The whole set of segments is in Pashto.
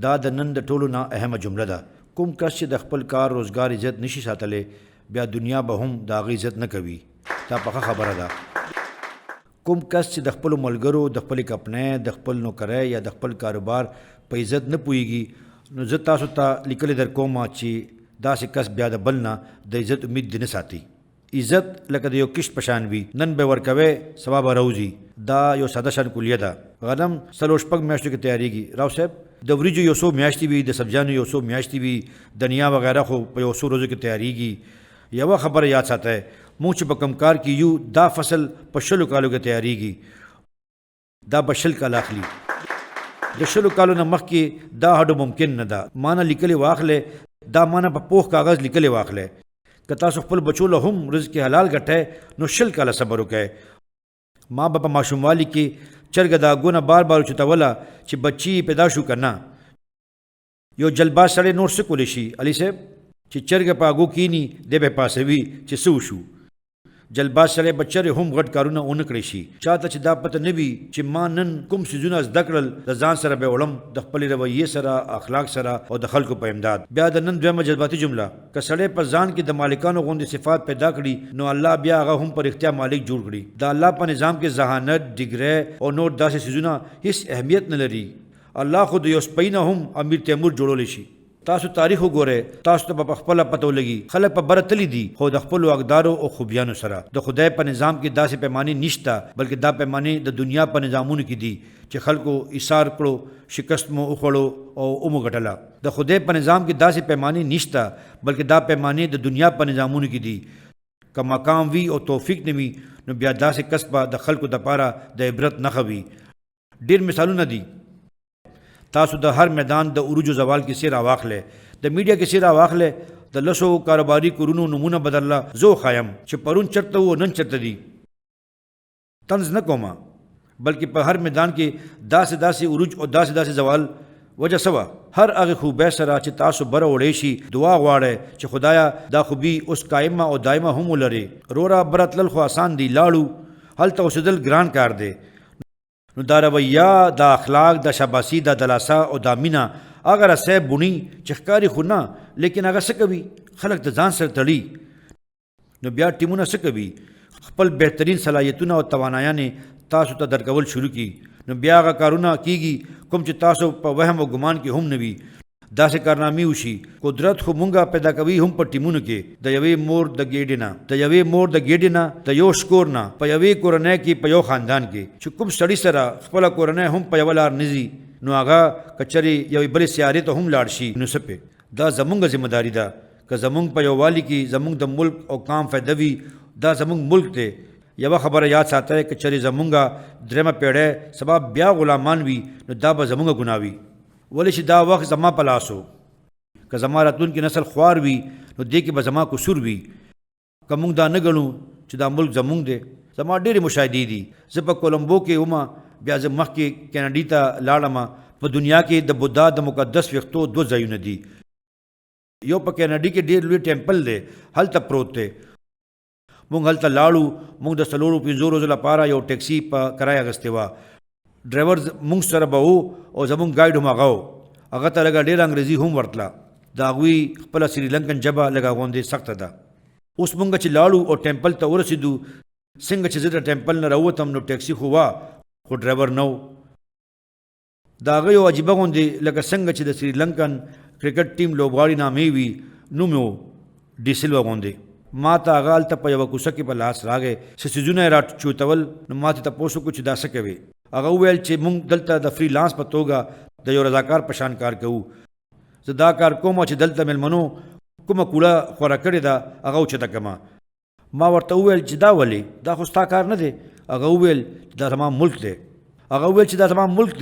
دا د نن د ټولو نه اهمه جمله ده. کوم کس چې د خپل کار روزګار عزت نشي ساتلی بیا دنیا به هم د هغه عزت نه کوي. دا پخه خبره ده. کوم کس چې د خپلو ملګرو د خپلې کمپنۍ د خپل نوکرۍ یا د خپل کاروبار په عزت نه پوهېږي نو زه تاسو ته لیکلی در کوم چې داسې کس بیا د بل نه د عزت امید دې نه ساتي. عزت لکه د یو کشت په شان وي، نن به ورکوې سبا به روزي. دا یو ساده شان کلیه ده. غنم 4-6 میاشتو کې تیارېږي. راو صاحب د وریجو 100 میاشتې وي، د سبزیانو 100 میاشتې وي، دنیا وغیره خو په 100 ورځو کې تیارېږي. یوه خبره یاد ساتئ، موږ چې په کوم کار کې یو دا فصل په 100 کالو کې تیارېږي، دا به 100 کاله اخلي. د 100 کالو نه مخکې دا هډو ممکن نه ده. مانه لیکلې واخلې، دا مانه په پوخ کاغذ لیکلې واخلې. که تاسو خپل بچو له هم رزق حلال ګټئ نو 100 کاله صبر وکئ. ما به په ماشوموالي کې چرګه د اګونه بار بار اوچتوله چې بچي پیدا شو که نه. یو جلباز سړی نور څه کولی شي علي صاحب چې چرګه په اګو کیني دی به پاسوي چې څه وشو. جلباز سړی به چرې هم غټ کارونه ونه کړی شي. چاته چې دا پته نه وي چې ما نن کوم څیزونه زده کړل د ځان سره به وړم، د خپلې رویې سره، اخلاق سره او د خلکو په امداد. بیا د نن دویمه جذباتي جمله، که سړی په ځان کې د مالکانو غوندې صفات پیدا کړي نو الله بیا هغه هم پر اختیار مالک جوړ کړي. د الله په نظام کې ذهانت، ډیګری او نور داسې څیزونه هیڅ اهمیت نه لري. الله خو د یو سپی نه هم امیر تیمور جوړولی شی. تاسو تاریخ وګورئ، تاسو ته په خپله پته ولګي خلک په بره تللی دي خو د خپلو اقدارو او خوبیانو سره. د خدای په نظام کې داسې پیمانې نشته، بلکې دا پیمانې د دنیا په نظامونو کې دي چې خلکو ایثار کړو، شکست مو وخوړو او ومو ګټله. د خدای په نظام کې داسې پیمانې نشته، بلکې دا پیمانې د دنیا په نظامونو کې دي. که مقام وي او توفیق نه وي نو بیا داسې کس به د خلکو دپاره د عبرت نښه وي. ډېر مثالونه دي. تاسو د هر میدان د عروج زوال کې سیر واخلئ، د میډیا کې سیر واخلئ، د لسو کاروباري کورونو نمونه بدله زه خایم چې پرون چرته و نن چرته دي. طنز نه کومه، بلکې په هر میدان کې داسې عروج او داسې زوال وجه سوه. هر هغه خوبۍ سره چې تاسو بره وړی شي دعا غواړئ چې خدایا دا خوبي اوس قایمه او دایمه هم ولري. روره بره تلل خو آسان دي، لاړو هلته اوسېدل ګران کار دی. نو دا رویه، دا اخلاق، دا شاباسي، دا دلاسه او دا مینه هغه رسۍ بونی چې ښکاري خو نه، لیکن هغه څه کوي خلک د ځان سره تړي. نو بیا ټیمونه څه کوي؟ خپل بهترین صلاحیتونه او توانایانې تاسو ته درکول شروع کړي. نو بیا هغه کارونه کیږي کوم چې تاسو په وهم او ګمان کې هم نه وي. داسې کارنامې وشي. قدرت خو مونږه پیدا کوي هم په ټیمونو کې، د یوې مور د ګېډې نه، د یو شکور نه، په یوې کورنۍ کې، په یو خاندان کې چې کوم سړي سره خپله کورنۍ هم په یوه لار نه ځي نو هغه که چرې یوې بلې سیارې ته هم لاړ شي نو څه پې. دا زمونږ ذمهداري ده. که زمونږ په یووالي کې زمونږ د ملک او قام فایده وي دا زمونږ ملک دی. یوه خبره یاد ساتئ، که چرې زمونږ درېمه پیړۍ سبا بیا غلامان وي نو دا به زمونږ ګناه وي. ولې چې دا وخت زما په لاس و. که زما راتلونکي نسل خوار وي نو دې کې به زما قصور وي. که موږ دا نه ګڼو چې دا ملک زمونږ دی. زما ډېرې مشاهدې دي. زه په کولمبو کې وم، بیا زه مخکې کینیډا ته لاړم. په دنیا کې د بودا د مقدس ویښتو 2 ځایونه دي. یو په کینیډا کې ډېر لوی ټیمپل دی، هلته پروت دی. موږ هلته لاړو. موږ د 4-5 ورځو لپاره یو ټیکسي په کرایه اخیستې وه. ډرایور موږ سره به و او زموږ ګایډ هم هغه و. هغه ته لږه ډېره انګریزي هم ورتله. د هغوی خپله سریلنکن ژبه لږه غوندې سخته ده. اوس موږ چې لاړو او ټیمپل ته ورسېدو، څنګه چې زه د ټیمپل نه راووتم نو ټیکسي خو وه خو ډرایور نه و. د هغه یو عجیبه غوندې لکه څنګه چې د سریلنکن کرکټ ټیم لوبغاړي نامې وي نوم یې و ډي سیلوا غوندې. ما ته هغه هلته په یوه کوڅه کې په لاس راغی، څه څیزونه یې راچوتول. نو ما ته تپوس وکړو چې دا څه کوې؟ هغه وویل چې موږ دلته د فری لانس په توګه د یو رضاکار په شان کار کوو. زه دا کار کوم چې دلته مېلمنو کومه کوړه خوره کړې ده هغه اوچته کړمه. ما ورته وویل چې دا ولې؟ دا خو ستا کار نه دی. هغه وویل چې دا زما ملک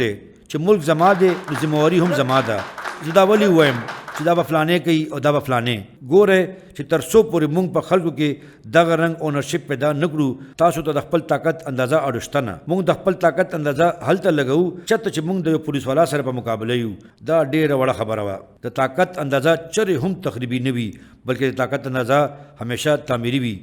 دی. چې ملک زما دی نو ذمهواري هم زما ده. زه دا ولې ووایم چې دا به فلانې کوي او دا به فلانې. ګوره چې تر څو پورې موږ په خلکو کې دغه رنګ اونرشپ پیدا نه کړو تاسو ته د خپل طاقت اندازه اړ شته نه. موږ د خپل طاقت اندازه هلته لګوو چېرته چې موږ د یو پولیس والا سره په مقابله یو. دا ډېره وړه خبره وه. د طاقت اندازه چرې هم تخریبي نه وي، بلکې د طاقت اندازه همیشه تعمیري وي.